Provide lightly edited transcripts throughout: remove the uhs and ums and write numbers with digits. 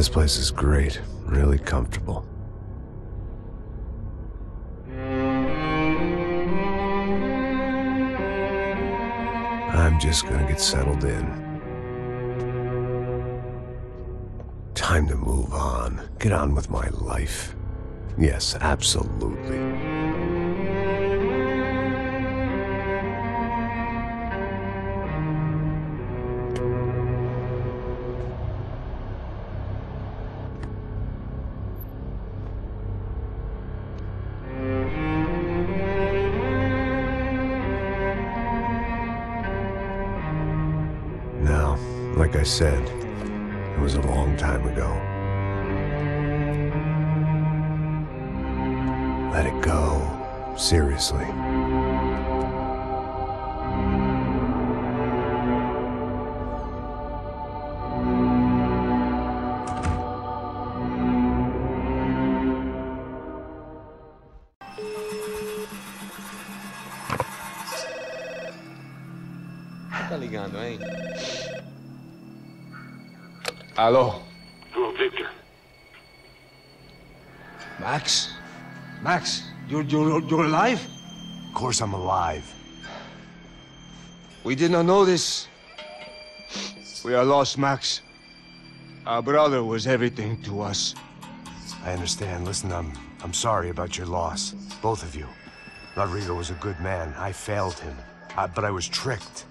This place is great, really comfortable. I'm just gonna get settled in. Time to move on. Get on with my life. Yes, absolutely. Now, like I said, it was a long time ago. Let it go. Seriously. Tá ligando, hein? Alô? Hello, Victor. Max? Max, you're alive? Of course I'm alive. We did not know this. We are lost, Max. Our brother was everything to us. I understand. Listen, I'm sorry about your loss. Both of you. Rodrigo was a good man. I failed him. But I was tricked.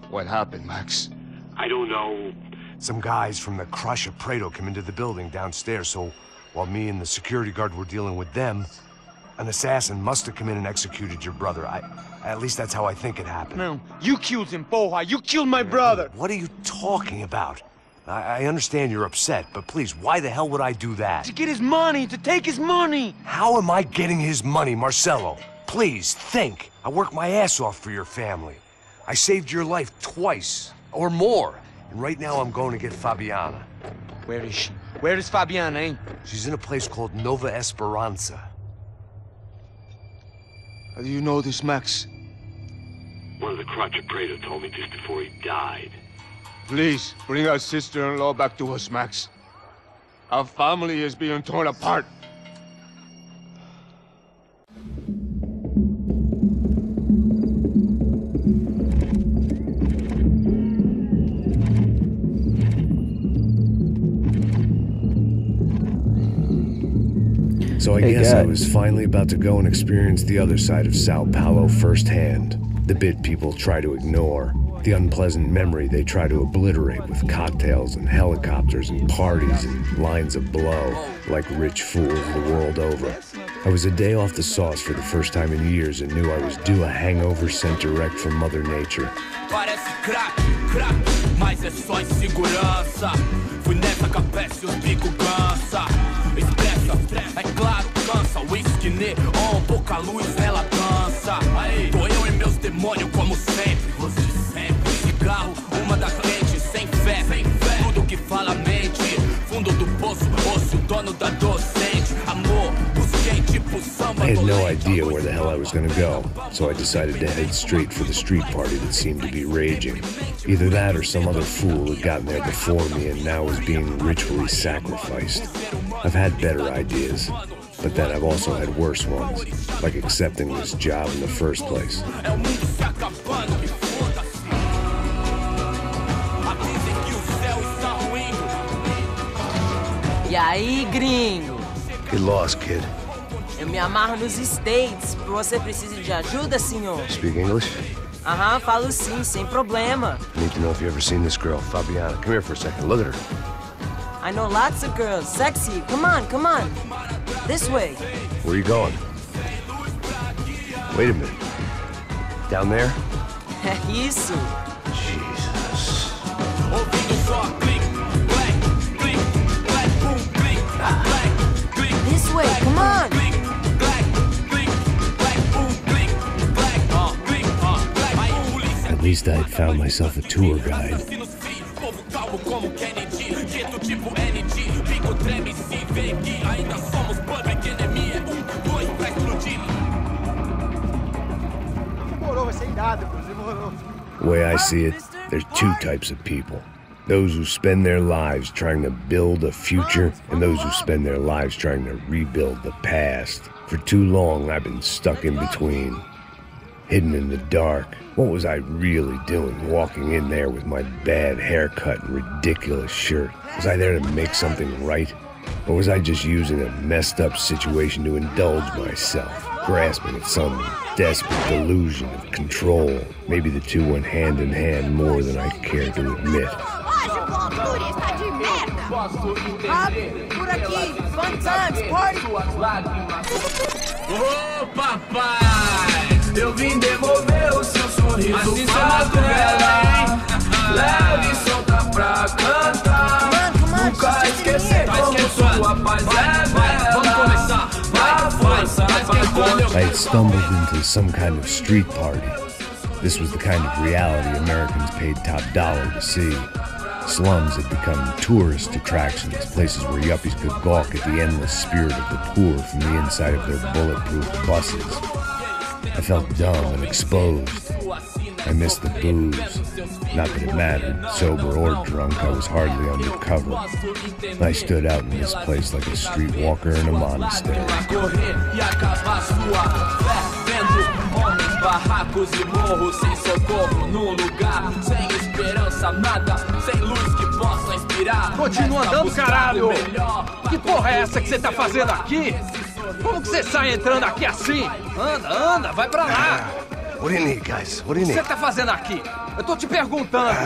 What happened, Max? I don't know. Some guys from the Crush of Prado came into the building downstairs, so while me and the security guard were dealing with them, an assassin must have come in and executed your brother. At least that's how I think it happened. No, you killed him, Porra. You killed my brother. What are you talking about? I understand you're upset, but please, why the hell would I do that? To get his money, to take his money. How am I getting his money, Marcelo? Please, think. I worked my ass off for your family. I saved your life twice, or more. And right now I'm going to get Fabiana. Where is she? Where is Fabiana, eh? She's in a place called Nova Esperanza. How do you know this, Max? One of the Crotch of Prado told me just before he died. Please, bring our sister-in-law back to us, Max. Our family is being torn apart. So I guess I was finally about to go and experience the other side of Sao Paulo firsthand. The bit people try to ignore. The unpleasant memory they try to obliterate with cocktails and helicopters and parties and lines of blow, like rich fools the world over. I was a day off the sauce for the first time in years and knew I was due a hangover sent direct from Mother Nature. Parece crack, mas é só insegurança. Fui nessa capeste, os bico cansa. Expressa, é claro, cansa. Whisky neon, pouca luz, ela dança. Tô eu e meus demônios como sempre. Você sempre. Cigarro, uma da frente, sem fé. Tudo que fala mente. Fundo do poço, osso, dono da docente. Amor, busquei tipo samba. I had no idea where the hell I was gonna go, so I decided to head straight for the street party that seemed to be raging. Either that or some other fool had gotten there before me and now was being ritually sacrificed. I've had better ideas, but then I've also had worse ones, like accepting this job in the first place. E aí, gringo? Get lost, kid. Eu me amarro nos States. Você precisa de ajuda, senhor? Speak English? Aham, falo sim, sem problema. I need to know if you've ever seen this girl, Fabiana. Come here for a second. Look at her. I know lots of girls. Sexy. Come on, come on. This way. Where are you going? Wait a minute. Down there? Isso. Jesus. This way, come on. At least I'd found myself a tour guide. The way I see it, there's two types of people. Those who spend their lives trying to build a future, and those who spend their lives trying to rebuild the past. For too long, I've been stuck in between. Hidden in the dark. What was I really doing walking in there with my bad haircut and ridiculous shirt? Was I there to make something right? Or was I just using a messed up situation to indulge myself, grasping at some desperate delusion of control? Maybe the two went hand in hand more than I care to admit. Por aqui, fun times, party! Ô papai, eu vim devolver o seu sorriso assim favela. Leve e solta pra cantar. Nunca esquecer como sua paz é bela. Vamos começar, vai força, I had stumbled into some kind of street party. This was the kind of reality Americans paid top dollar to see. Slums had become tourist attractions, places where yuppies could gawk at the endless spirit of the poor from the inside of their bulletproof buses. I felt dumb and exposed. I missed the booze. Not that it mattered, sober or drunk, I was hardly undercover. I stood out in this place like a streetwalker in a monastery. Barracos e morros sem socorro num lugar sem esperança, nada, sem luz que possa inspirar. Continua andando, caralho! Que porra é essa que você tá fazendo aqui? Como que você sai entrando aqui assim? Anda, vai pra lá! What do you need, guys? What do you O que need? você tá fazendo aqui? Eu tô te perguntando.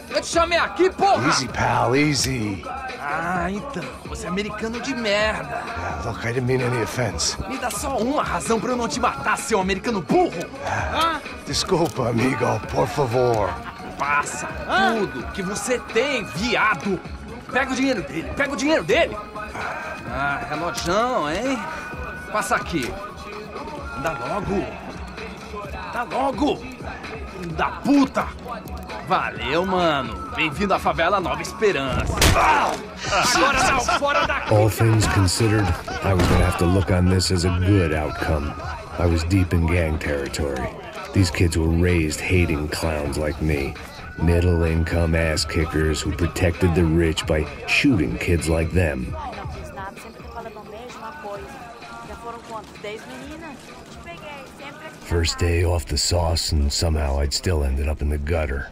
Eu te chamei aqui, porra! Easy, pal, easy. Ah, então, você é americano de merda. Look, I didn't mean any offense. Me dá só uma razão pra eu não te matar, seu americano burro. Desculpa, amigo, por favor. Passa tudo que você tem, viado. Pega o dinheiro dele, Ah, relojão, hein? Passa aqui. Anda logo. Filho da puta. Valeu, mano. Bem-vindo à favela Nova Esperança. Agora não, fora daqui. All things considered, I was gonna have to look on this as a good outcome. I was deep in gang territory. These kids were raised hating clowns like me. Middle-income ass-kickers who protected the rich by shooting kids like them. First day off the sauce, and somehow I'd still ended up in the gutter.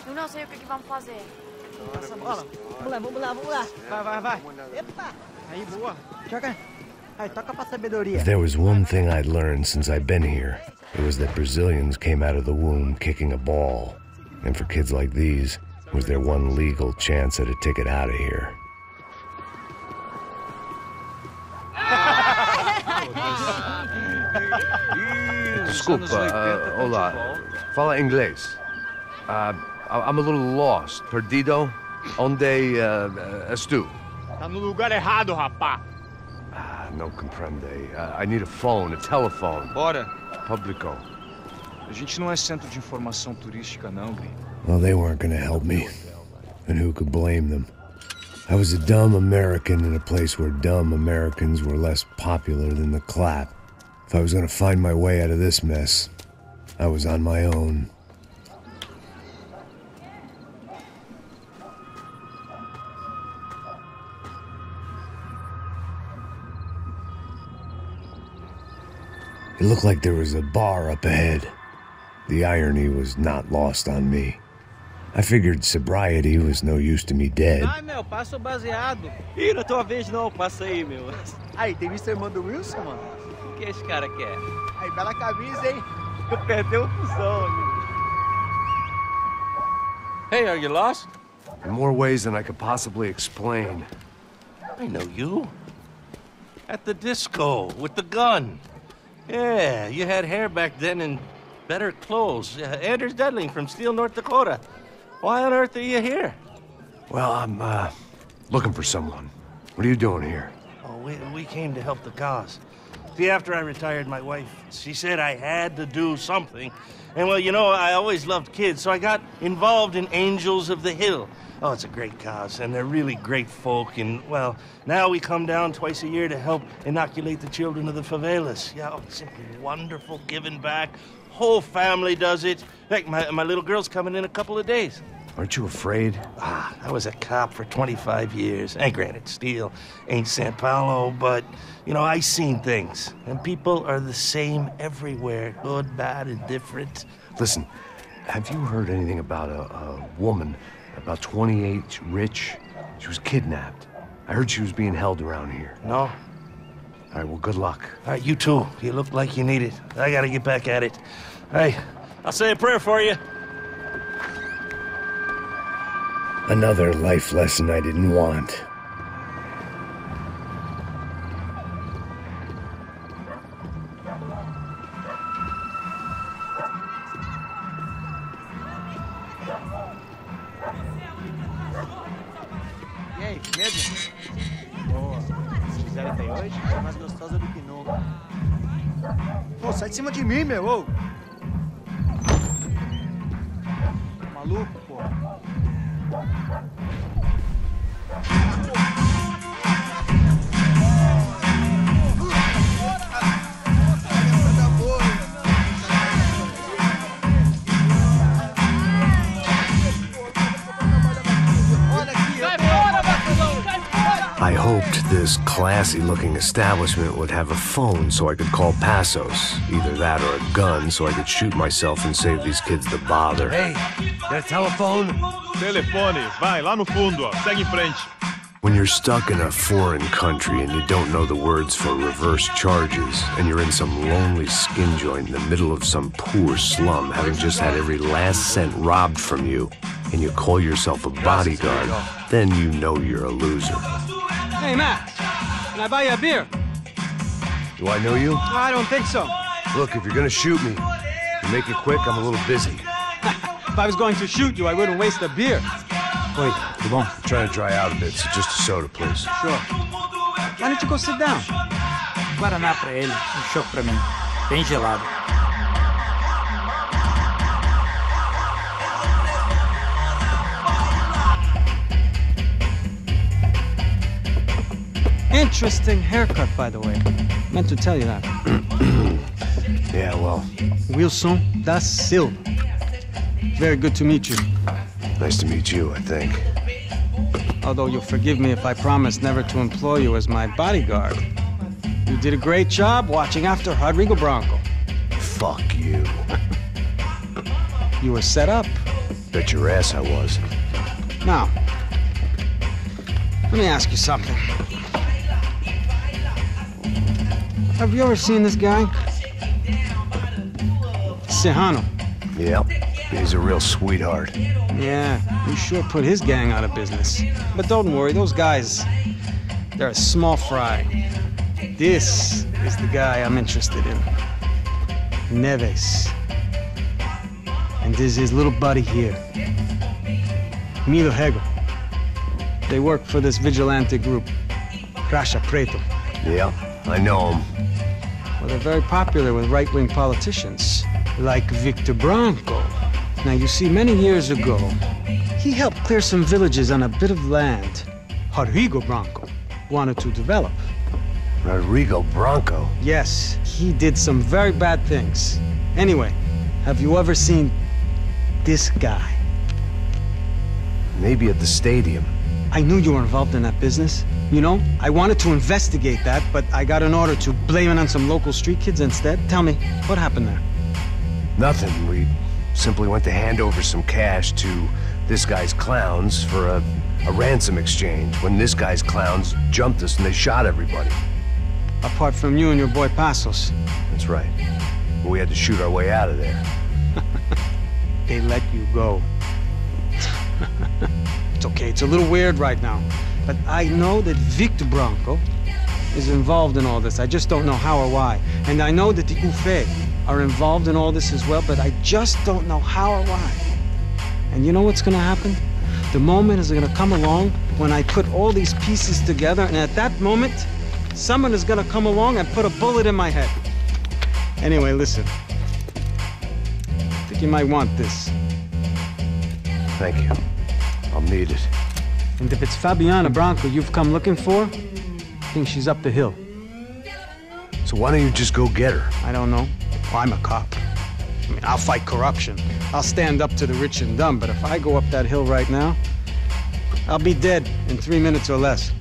Eu não sei o que vamos fazer. Passa a bola. Vamos lá. Vai. Epa! Aí, boa. Joga. Aí, toca pra sabedoria. If there was one thing I'd learned since I'd been here, it was that Brazilians came out of the womb kicking a ball. And for kids like these, it was their one legal chance at a ticket out of here. Desculpa, olá. Fala inglês. I'm a little lost. Perdido? Onde estou? Tá no lugar errado, rapá. Não compreende. I need a phone, a telephone. Bora. Publico. A gente não é centro de informação turística, não, gringo. Well, they weren't gonna help me. And who could blame them? I was a dumb American in a place where dumb Americans were less popular than the clap. If I was gonna find my way out of this mess, I was on my own. It looked like there was a bar up ahead. The irony was not lost on me. I figured sobriety was no use to me dead. Ai, meu, passa o baseado. Ih, não é tua vez não, passa aí, meu. Aí, tem visto a irmã do Wilson, mano? O que esse cara quer? Aí, bela camisa, hein? Perdeu o fusão. Hey, are you lost? In more ways than I could possibly explain. I know you. At the disco, with the gun. Yeah, you had hair back then and better clothes. Anders Dudling from Steele, North Dakota. Why on earth are you here? Well, I'm, looking for someone. What are you doing here? Oh, we came to help the cause. See, after I retired, my wife, she said I had to do something. And, well, you know, I always loved kids, so I got involved in Angels of the Hill, Oh, it's a great cause, and they're really great folk, and, well, now we come down twice a year to help inoculate the children of the favelas. Yeah, oh, it's simply wonderful, giving back. Whole family does it. In fact, my little girl's coming in a couple of days. Aren't you afraid? I was a cop for 25 years. And granted, Steel ain't San Paulo, but, you know, I seen things. And people are the same everywhere. Good, bad, indifferent. Listen, have you heard anything about a woman, about 28, rich? She was kidnapped. I heard she was being held around here. No? All right, well, good luck. All right, you too. You look like you need it. I gotta get back at it. Hey, I'll say a prayer for you. Another life lesson I didn't want. E aí, firmeza? Boa. Se quiser até hoje, é mais gostosa do que nunca. Pô, sai de cima de mim, meu! Ô. Maluco, pô. I hoped this classy-looking establishment would have a phone so I could call Passos. Either that or a gun so I could shoot myself and save these kids the bother. Hey, got a telephone? Telefone, vai, lá no fundo, ó. Segue em frente. When you're stuck in a foreign country and you don't know the words for reverse charges, and you're in some lonely skin joint in the middle of some poor slum, having just had every last cent robbed from you, and you call yourself a bodyguard, then you know you're a loser. Hey, Matt, can I buy you a beer? Do I know you? I don't think so. Look, if you're gonna shoot me, to make it quick, I'm a little busy. If I was going to shoot you, I wouldn't waste a beer. Wait, come on. I'm trying to dry out a bit, so just a soda, please. Sure. Why don't you go sit down? Guaraná pra ele, chopp pra mim. Bem gelado. Interesting haircut, by the way. Meant to tell you that. Yeah, well. Wilson da Silva. Very good to meet you. Nice to meet you, I think. Although you'll forgive me if I promise never to employ you as my bodyguard. You did a great job watching after Rodrigo Branco. Fuck you. You were set up. Bet your ass I was. Now, let me ask you something. Have you ever seen this guy? Serrano. Yep. He's a real sweetheart. Yeah, he sure put his gang out of business. But don't worry, those guys, they're a small fry. This is the guy I'm interested in. Neves. And this is his little buddy here. Milo Hegel. They work for this vigilante group, Crasha Preto. Yeah, I know him. Well, they're very popular with right-wing politicians, like Victor Branco. Now, you see, many years ago, he helped clear some villages on a bit of land Rodrigo Branco wanted to develop. Rodrigo Branco? Yes, he did some very bad things. Anyway, have you ever seen this guy? Maybe at the stadium. I knew you were involved in that business. You know, I wanted to investigate that, but I got an order to blame it on some local street kids instead. Tell me, what happened there? Nothing. We simply went to hand over some cash to this guy's clowns for a ransom exchange when this guy's clowns jumped us and they shot everybody. Apart from you and your boy Passos. That's right. We had to shoot our way out of there. They let you go. It's okay, it's a little weird right now. But I know that Victor Branco is involved in all this. I just don't know how or why. And I know that the UFE are involved in all this as well, but I just don't know how or why. And you know what's gonna happen? The moment is gonna come along when I put all these pieces together, and at that moment, someone is gonna come along and put a bullet in my head. Anyway, listen. I think you might want this. Thank you. I'll need it. And if it's Fabiana Branco you've come looking for, I think she's up the hill. So why don't you just go get her? I don't know. Well, I'm a cop. I mean, I'll fight corruption. I'll stand up to the rich and dumb, but if I go up that hill right now, I'll be dead in 3 minutes or less.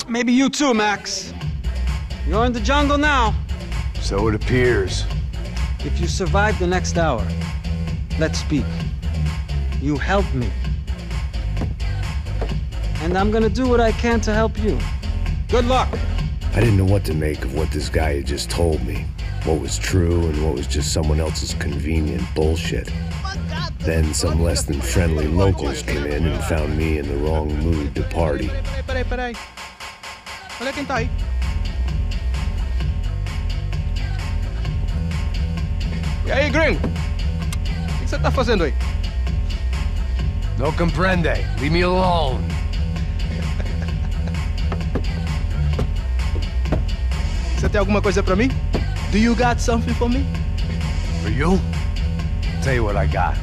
Maybe you too, Max. You're in the jungle now. So it appears. If you survive the next hour, let's speak. You help me. And I'm gonna do what I can to help you. Good luck. I didn't know what to make of what this guy had just told me. What was true and what was just someone else's convenient bullshit. Then some less than friendly locals came in and found me in the wrong mood to party. Peraí. Olha quem tá aí. E aí, gringo? O que você tá fazendo aí? No comprende. Leave me alone. Você tem alguma coisa pra mim? Do you got something for me? For you? Tell you what I got.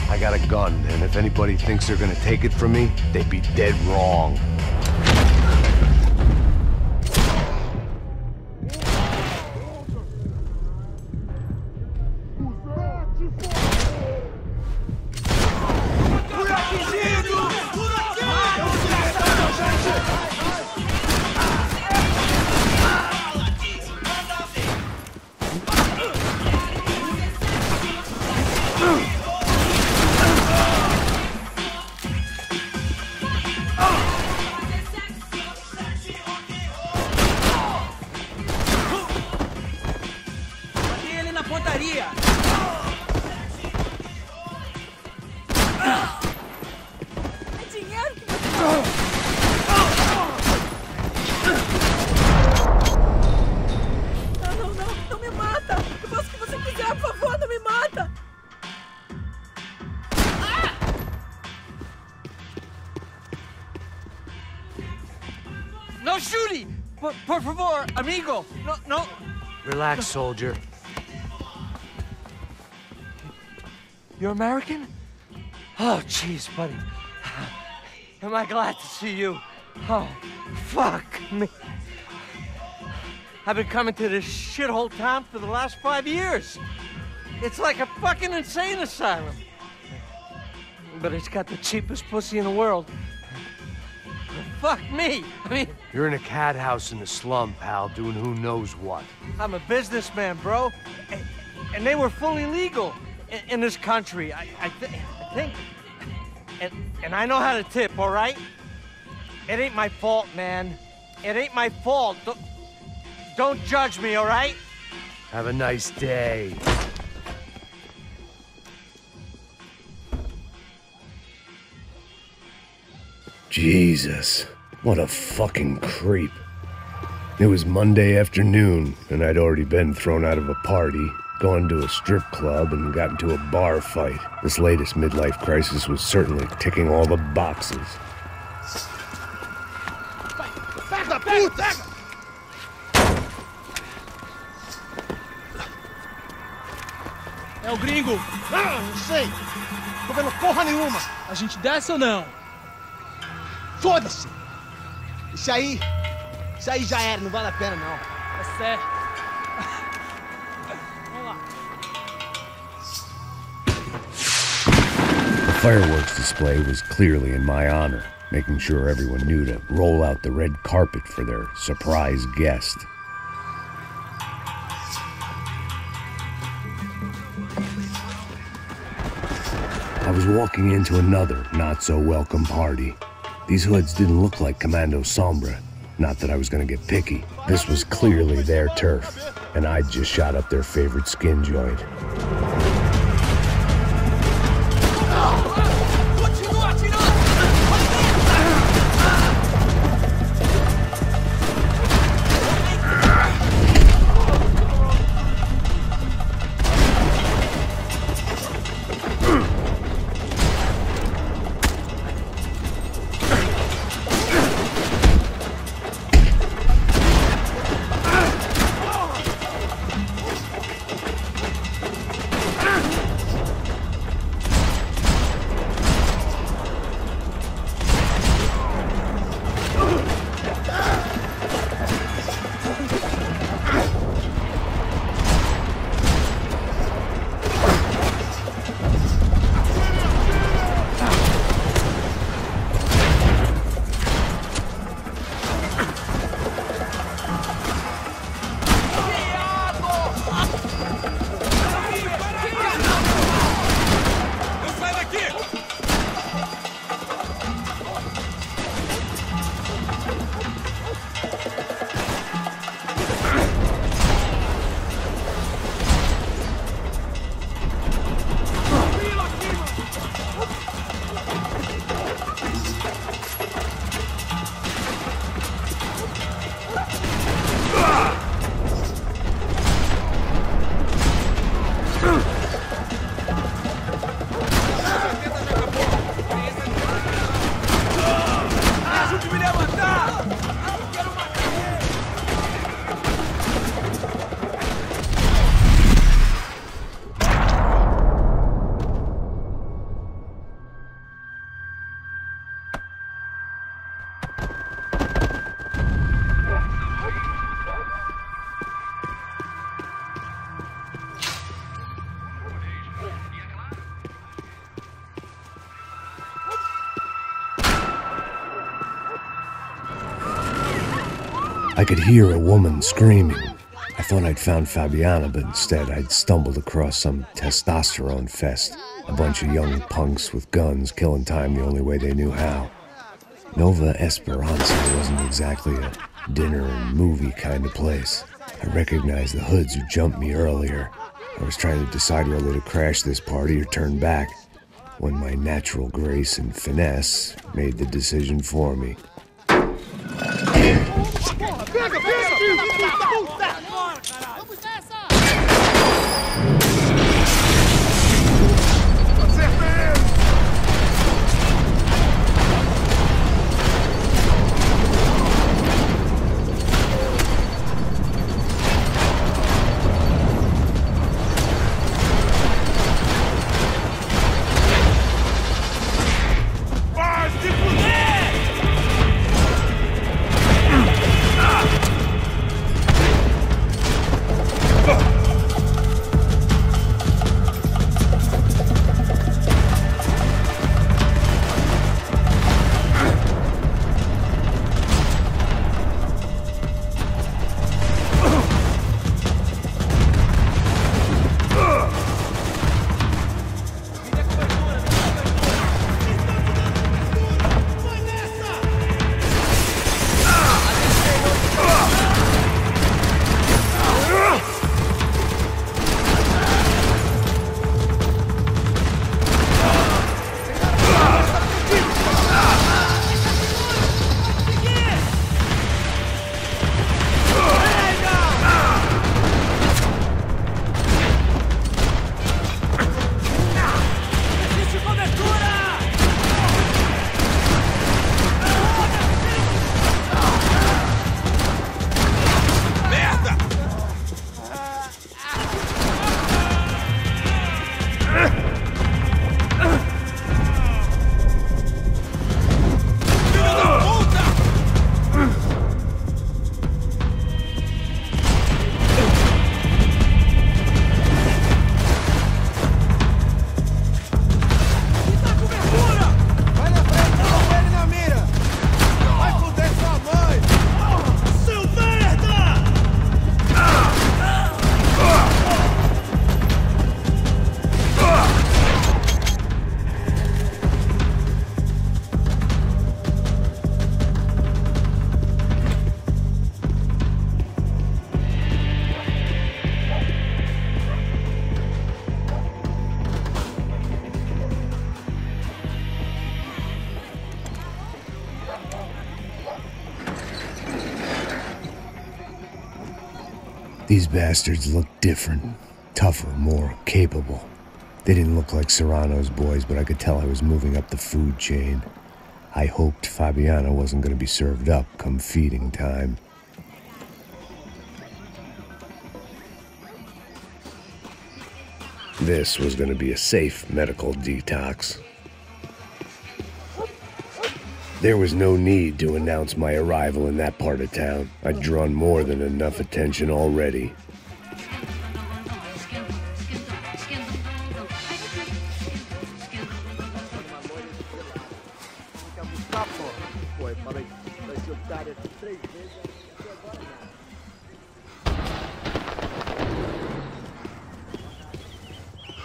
I got a gun, and if anybody thinks they're gonna take it from me, they'd be dead wrong. No shooting! Por favor, amigo! No. Relax, soldier. You're American? Oh, jeez, buddy. Am I glad to see you? Oh, fuck me. I've been coming to this shithole town for the last 5 years. It's like a fucking insane asylum. But it's got the cheapest pussy in the world. Fuck me. I mean... You're in a cat house in the slum, pal, doing who knows what. I'm a businessman, bro. And they were fully legal in this country. I think... And I know how to tip, all right? It ain't my fault, man. It ain't my fault. Don't judge me, all right? Have a nice day. Jesus, what a fucking creep. It was Monday afternoon, and I'd already been thrown out of a party, gone to a strip club, and got into a bar fight. This latest midlife crisis was certainly ticking all the boxes. Pega, puta! É o gringo! Não sei! Tô vendo porra nenhuma! A gente desce ou não? Foda-se! Isso aí já era, não vale a pena não. É sério. Vamos lá. The fireworks display was clearly in my honor, making sure everyone knew to roll out the red carpet for their surprise guest. I was walking into another not-so-welcome party. These hoods didn't look like Commando Sombra. Not that I was gonna get picky. This was clearly their turf, and I'd just shot up their favorite skin joint. I could hear a woman screaming. I thought I'd found Fabiana, but instead I'd stumbled across some testosterone fest. A bunch of young punks with guns killing time the only way they knew how. Nova Esperanza wasn't exactly a dinner and movie kind of place. I recognized the hoods who jumped me earlier. I was trying to decide whether to crash this party or turn back, when my natural grace and finesse made the decision for me. These bastards looked different, tougher, more capable. They didn't look like Serrano's boys, but I could tell I was moving up the food chain. I hoped Fabiana wasn't going to be served up come feeding time. This was going to be a safe medical detox. There was no need to announce my arrival in that part of town. I'd drawn more than enough attention already.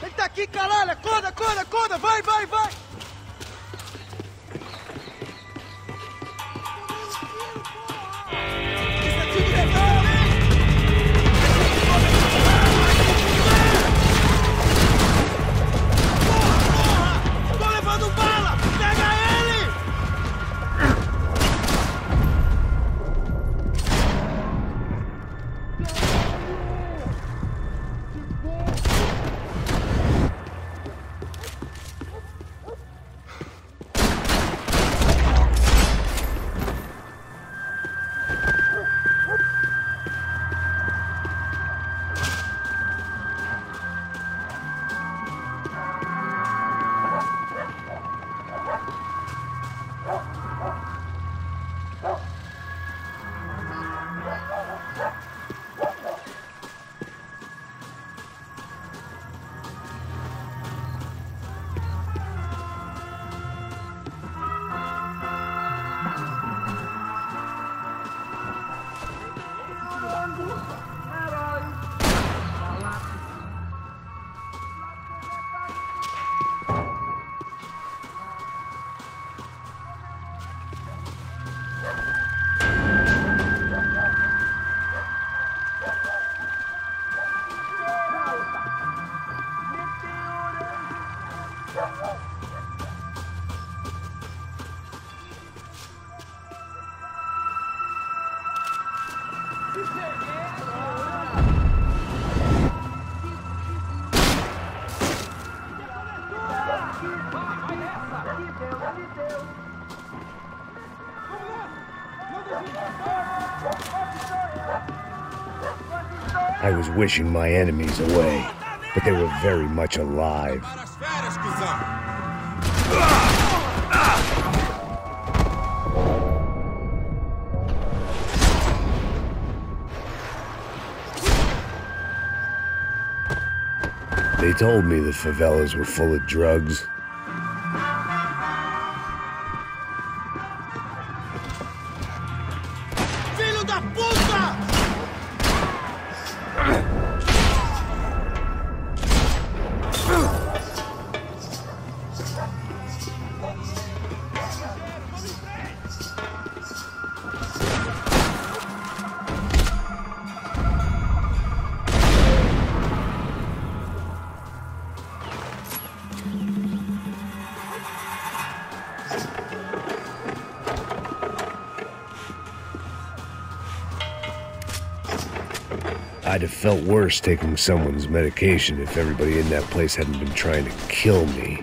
Ele tá aqui, caralho! Acorda, acorda, acorda! Vai, vai, vai! I was wishing my enemies away, but they were very much alive. They told me the favelas were full of drugs. Filho da puta! I'd have felt worse taking someone's medication if everybody in that place hadn't been trying to kill me.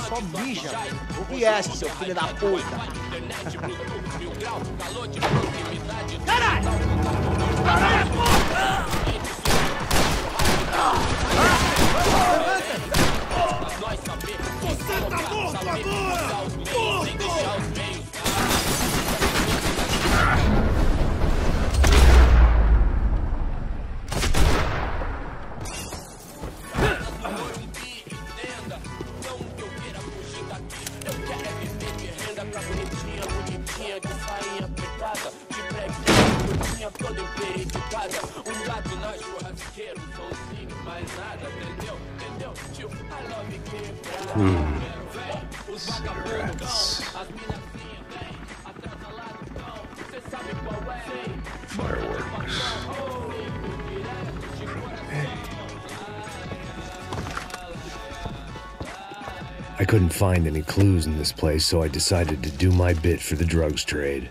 Só mija, ouve essa, seu filho da puta. Caralho! Caralho, porra! Você tá morto agora! Morto! Cigarettes. Fireworks. I couldn't find any clues in this place, so I decided to do my bit for the drugs trade.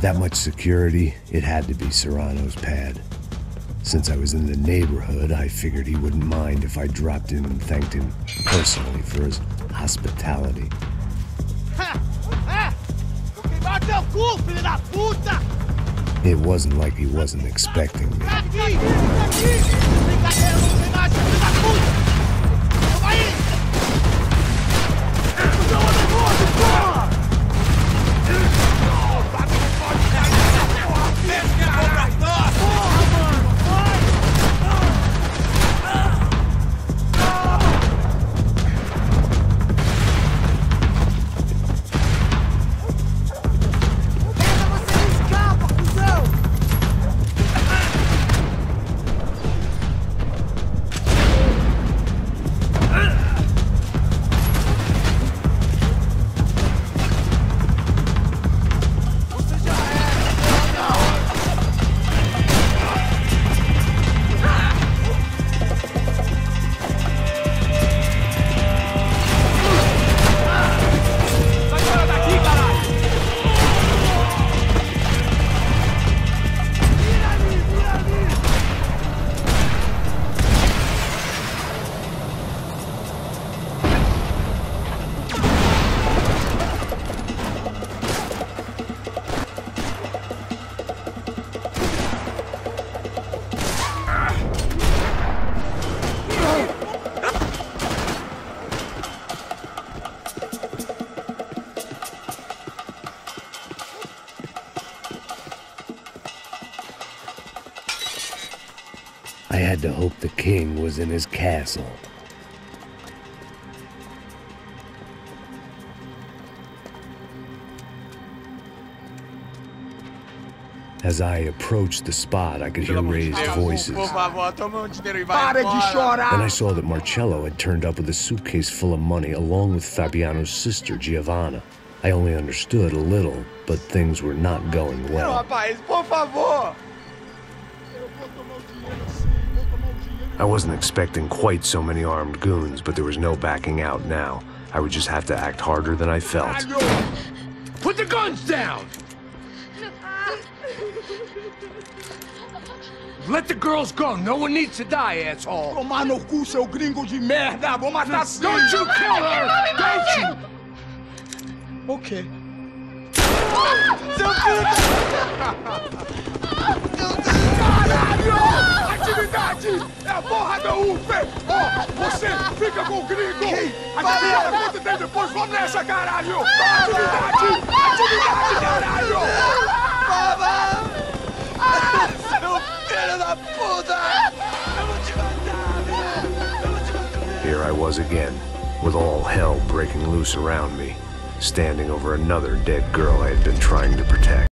That much security, it had to be Serrano's pad. Since I was in the neighborhood, I figured he wouldn't mind if I dropped in and thanked him personally for his hospitality. It wasn't like he wasn't expecting me. I had to hope the king was in his castle. As I approached the spot, I could hear raised voices. And I saw that Marcello had turned up with a suitcase full of money along with Fabiano's sister, Giovanna. I only understood a little, but things were not going well. I wasn't expecting quite so many armed goons, but there was no backing out now. I would just have to act harder than I felt. Put the guns down! Let the girls go. No one needs to die, asshole. Tomar no cu, seu gringo de merda. Vou matar sim. Don't you kill her! Don't you? Okay. Seu filho Caralho! Atividade! É a porra da UF! Ó, você fica com o gringo! Adivinha quanto tem depois? Vamos nessa, caralho! Atividade! Atividade, caralho! Seu filho da puta! Eu vou te matar! Here I was again, with all hell breaking loose around me, standing over another dead girl I had been trying to protect.